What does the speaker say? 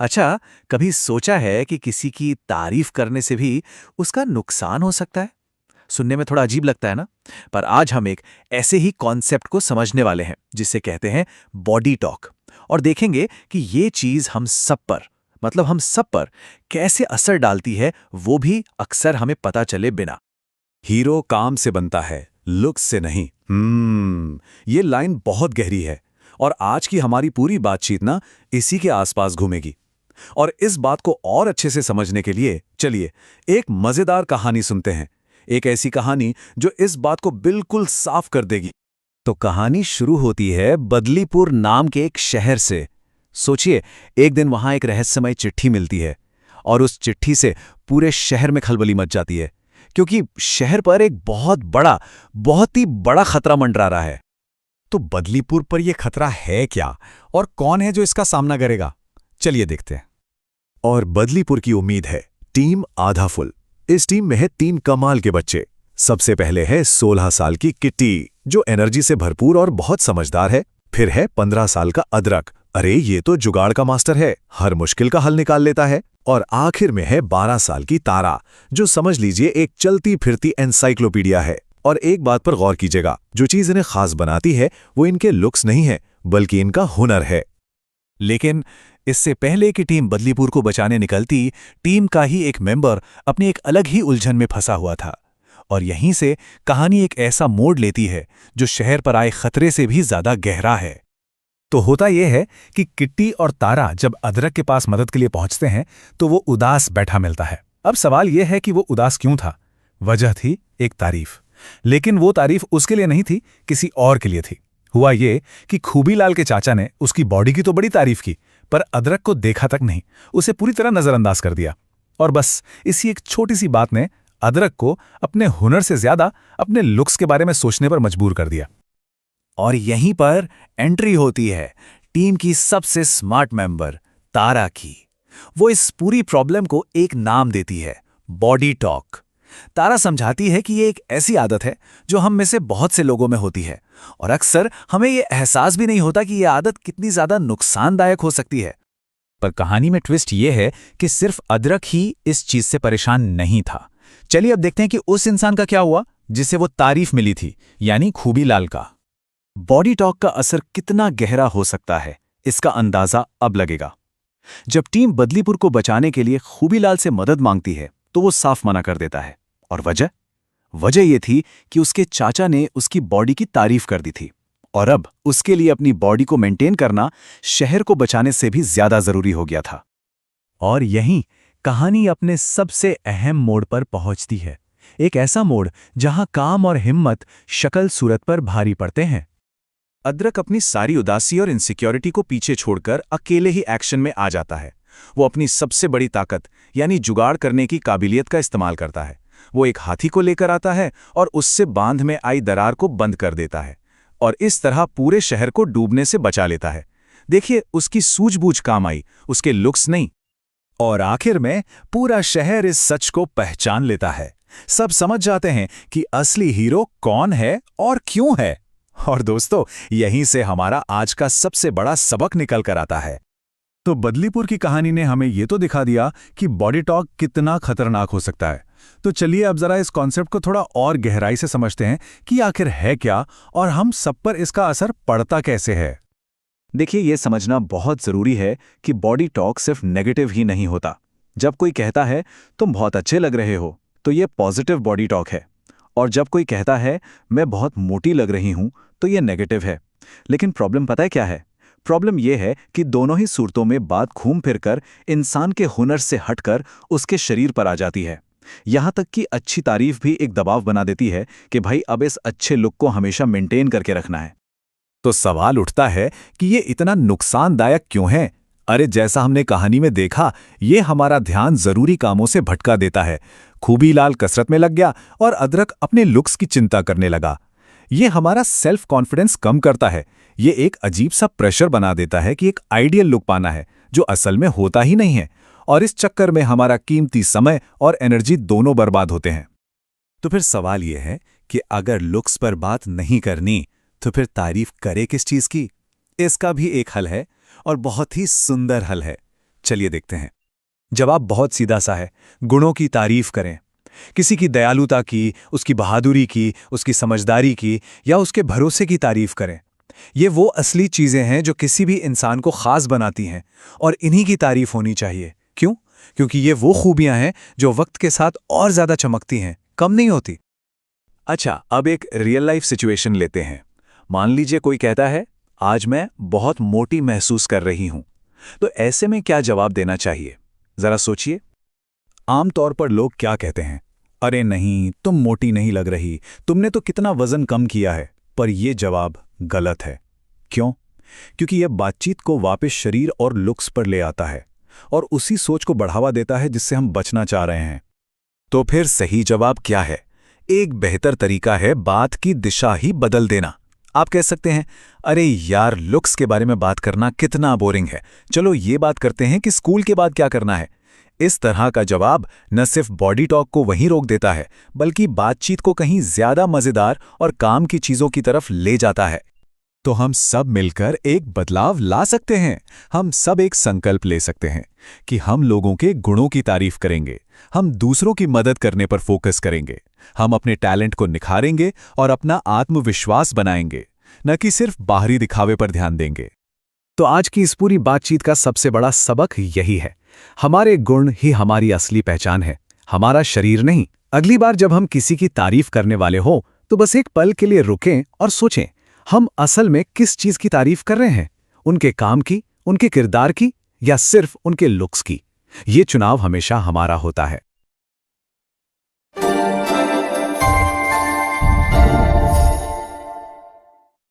अच्छा, कभी सोचा है कि किसी की तारीफ करने से भी उसका नुकसान हो सकता है? सुनने में थोड़ा अजीब लगता है ना? पर आज हम एक ऐसे ही कॉन्सेप्ट को समझने वाले हैं, जिसे कहते हैं बॉडी टॉक। और देखेंगे कि ये चीज़ हम सब पर, मतलब हम सब पर कैसे असर डालती है, वो भी अक्सर हमें पता चले बिना। हीरो काम से बनता है, लुक्स से नहीं। ये लाइन बहुत गहरी है और आज की हमारी पूरी बातचीत ना इसी के आसपास घूमेगी। और इस बात को और अच्छे से समझने के लिए चलिए एक मजेदार कहानी सुनते हैं। एक ऐसी कहानी जो इस बात को बिल्कुल साफ कर देगी। तो कहानी शुरू होती है बदलीपुर नाम के एक शहर से। सोचिए, एक दिन वहां एक रहस्यमय चिट्ठी मिलती है और उस चिट्ठी से पूरे शहर में खलबली मच जाती है, क्योंकि शहर पर एक बहुत ही बड़ा खतरा मंडरा रहा है। तो बदलीपुर पर यह खतरा है क्या और कौन है जो इसका सामना करेगा? चलिए देखते हैं। और बदलीपुर की उम्मीद है टीम आधा फुल। इस टीम में है 3 कमाल के बच्चे। सबसे पहले है 16 साल की किट्टी, जो एनर्जी से भरपूर और बहुत समझदार है। फिर है 15 साल का अदरक। अरे ये तो जुगाड़ का मास्टर है, हर मुश्किल का हल निकाल लेता है। और आखिर में है 12 साल की तारा, जो समझ लीजिए एक चलती फिरती एनसाइक्लोपीडिया है। और एक बात पर गौर कीजिएगा, जो चीज इन्हें खास बनाती है वो इनके लुक्स नहीं है, बल्कि इनका हुनर है। लेकिन इससे पहले कि टीम बदलीपुर को बचाने निकलती, टीम का ही एक मेंबर अपनी एक अलग ही उलझन में फंसा हुआ था। और यहीं से कहानी एक ऐसा मोड़ लेती है जो शहर पर आए खतरे से भी ज्यादा गहरा है। तो होता यह है कि किट्टी और तारा जब अदरक के पास मदद के लिए पहुंचते हैं तो वो उदास बैठा मिलता है। अब सवाल यह है कि वो उदास क्यों था? वजह थी एक तारीफ, लेकिन वो तारीफ उसके लिए नहीं थी, किसी और के लिए थी। हुआ ये कि खूबीलाल के चाचा ने उसकी बॉडी की तो बड़ी तारीफ की, पर अदरक को देखा तक नहीं, उसे पूरी तरह नजरअंदाज कर दिया। और बस इसी एक छोटी सी बात ने अदरक को अपने हुनर से ज्यादा अपने लुक्स के बारे में सोचने पर मजबूर कर दिया। और यहीं पर एंट्री होती है टीम की सबसे स्मार्ट मेंबर तारा की। वो इस पूरी प्रॉब्लम को एक नाम देती है, बॉडी टॉक। तारा समझाती है कि ये एक ऐसी आदत है जो हम में से बहुत से लोगों में होती है, और अक्सर हमें ये एहसास भी नहीं होता कि ये आदत कितनी ज्यादा नुकसानदायक हो सकती है। पर कहानी में ट्विस्ट ये है कि सिर्फ अदरक ही इस चीज से परेशान नहीं था। चलिए अब देखते हैं कि उस इंसान का क्या हुआ जिसे वो तारीफ मिली थी, यानी खूबीलाल का। बॉडी टॉक का असर कितना गहरा हो सकता है, इसका अंदाजा अब लगेगा। जब टीम बदलीपुर को बचाने के लिए खूबीलाल से मदद मांगती है तो वो साफ मना कर देता है। और वजह यह थी कि उसके चाचा ने उसकी बॉडी की तारीफ कर दी थी, और अब उसके लिए अपनी बॉडी को मेंटेन करना शहर को बचाने से भी ज्यादा जरूरी हो गया था। और यहीं कहानी अपने सबसे अहम मोड़ पर पहुंचती है। एक ऐसा मोड़ जहां काम और हिम्मत शक्ल सूरत पर भारी पड़ते हैं। अदरक अपनी सारी उदासी और इनसिक्योरिटी को पीछे छोड़कर अकेले ही एक्शन में आ जाता है। वो अपनी सबसे बड़ी ताकत यानी जुगाड़ करने की काबिलियत का इस्तेमाल करता है। वो एक हाथी को लेकर आता है और उससे बांध में आई दरार को बंद कर देता है, और इस तरह पूरे शहर को डूबने से बचा लेता है। देखिए, उसकी सूझबूझ काम आई, उसके लुक्स नहीं। और आखिर में पूरा शहर इस सच को पहचान लेता है। सब समझ जाते हैं कि असली हीरो कौन है और क्यों है। और दोस्तों, यहीं से हमारा आज का सबसे बड़ा सबक निकल कर आता है। तो बदलीपुर की कहानी ने हमें ये तो दिखा दिया कि बॉडी टॉक कितना खतरनाक हो सकता है। तो चलिए अब जरा इस कॉन्सेप्ट को थोड़ा और गहराई से समझते हैं कि आखिर है क्या और हम सब पर इसका असर पड़ता कैसे है। देखिए, ये समझना बहुत जरूरी है कि बॉडी टॉक सिर्फ नेगेटिव ही नहीं होता। जब कोई कहता है तुम बहुत अच्छे लग रहे हो, तो ये पॉजिटिव बॉडी टॉक है। और जब कोई कहता है मैं बहुत मोटी लग रही हूं, तो ये नेगेटिव है। लेकिन प्रॉब्लम पता है क्या है? प्रॉब्लम यह है कि दोनों ही सूरतों में बात घूम फिरकर इंसान के हुनर से हटकर उसके शरीर पर आ जाती है। यहां तक कि अच्छी तारीफ भी एक दबाव बना देती है कि भाई अब इस अच्छे लुक को हमेशा मेंटेन करके रखना है। तो सवाल उठता है कि ये इतना नुकसानदायक क्यों है? अरे जैसा हमने कहानी में देखा, ये हमारा ध्यान जरूरी कामों से भटका देता है। खूबीलाल कसरत में लग गया और अदरक अपने लुक्स की चिंता करने लगा। ये हमारा सेल्फ कॉन्फिडेंस कम करता है। ये एक अजीब सा प्रेशर बना देता है कि एक आइडियल लुक पाना है, जो असल में होता ही नहीं है। और इस चक्कर में हमारा कीमती समय और एनर्जी दोनों बर्बाद होते हैं। तो फिर सवाल यह है कि अगर लुक्स पर बात नहीं करनी, तो फिर तारीफ करे किस चीज की? इसका भी एक हल है, और बहुत ही सुंदर हल है। चलिए देखते हैं। जवाब बहुत सीधा सा है, गुणों की तारीफ करें। किसी की दयालुता की, उसकी बहादुरी की, उसकी समझदारी की या उसके भरोसे की तारीफ करें। ये वो असली चीजें हैं जो किसी भी इंसान को खास बनाती हैं और इन्हीं की तारीफ होनी चाहिए। क्यों? क्योंकि ये वो खूबियां हैं जो वक्त के साथ और ज्यादा चमकती हैं, कम नहीं होती। अच्छा, अब एक रियल लाइफ सिचुएशन लेते हैं। मान लीजिए कोई कहता है, आज मैं बहुत मोटी महसूस कर रही हूं। तो ऐसे में क्या जवाब देना चाहिए? जरा सोचिए। आमतौर पर लोग क्या कहते हैं? अरे नहीं, तुम मोटी नहीं लग रही, तुमने तो कितना वजन कम किया है। पर यह जवाब गलत है। क्यों? क्योंकि यह बातचीत को वापस शरीर और लुक्स पर ले आता है और उसी सोच को बढ़ावा देता है जिससे हम बचना चाह रहे हैं। तो फिर सही जवाब क्या है? एक बेहतर तरीका है बात की दिशा ही बदल देना। आप कह सकते हैं, अरे यार, लुक्स के बारे में बात करना कितना बोरिंग है, चलो ये बात करते हैं कि स्कूल के बाद क्या करना है। इस तरह का जवाब न सिर्फ बॉडी टॉक को वहीं रोक देता है, बल्कि बातचीत को कहीं ज्यादा मजेदार और काम की चीजों की तरफ ले जाता है। तो हम सब मिलकर एक बदलाव ला सकते हैं। हम सब एक संकल्प ले सकते हैं कि हम लोगों के गुणों की तारीफ करेंगे, हम दूसरों की मदद करने पर फोकस करेंगे, हम अपने टैलेंट को निखारेंगे और अपना आत्मविश्वास बनाएंगे, न कि सिर्फ बाहरी दिखावे पर ध्यान देंगे। तो आज की इस पूरी बातचीत का सबसे बड़ा सबक यही है, हमारे गुण ही हमारी असली पहचान है, हमारा शरीर नहीं। अगली बार जब हम किसी की तारीफ करने वाले हो तो बस एक पल के लिए रुकें और सोचें, हम असल में किस चीज की तारीफ कर रहे हैं? उनके काम की, उनके किरदार की, या सिर्फ उनके लुक्स की? ये चुनाव हमेशा हमारा होता है।